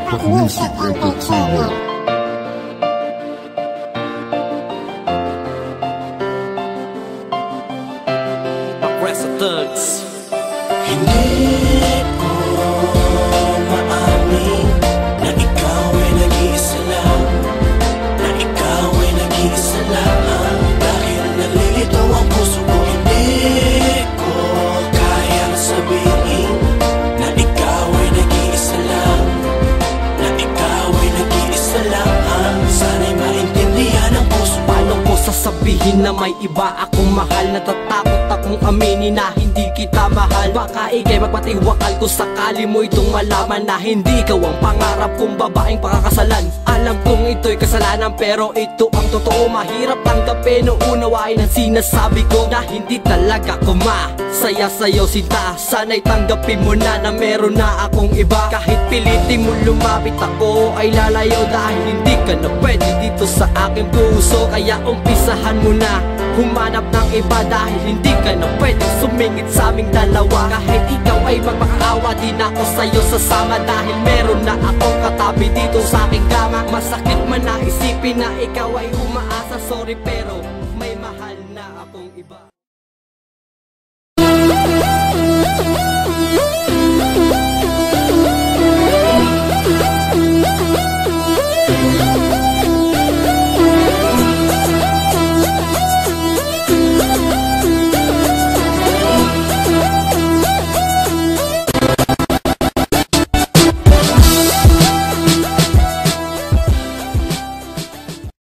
Robert Music Entertainment. Aggressive Thugs. Hindi ko maamin na ikaw ay nag-iisa lang, na ikaw ay nag-iisa lang. Dahil nalilito ang puso ko, hindi ko kayang sabihin na ikaw ay nag-iisa lang, na ikaw ay nag-iisa lang. Sana'y maintindihan ang puso. Paano ko sasabihin na may iba akong mahal? Natatakot akong aminin na hindi kita mahal. Baka ikay magpatiwakal kung sakali mo itong malaman na hindi ikaw ang pangarap kong babaeng pakakasalan. Alam kong ito'y kasalanan pero ito ang totoo. Mahirap tanggapin o unawain ang sinasabi ko na hindi talaga ko masaya sa'yo sinta. Sana'y tanggapin mo na na meron na akong iba. Kahit pilitin mo lumapit ako ay lalayo dahil hindi ka na pwede dito sa aking puso. Kaya umpisahan mo na humanap ng iba dahil hindi ka na pwede sumingit sa aming dalawa. Kahit ikaw ay magmakaawa, di na ako sa'yo sasama dahil meron na akong katabi dito sa aking kama. Masakit man na isipin na ikaw ay umaasa, sorry pero may mahal na akong iba.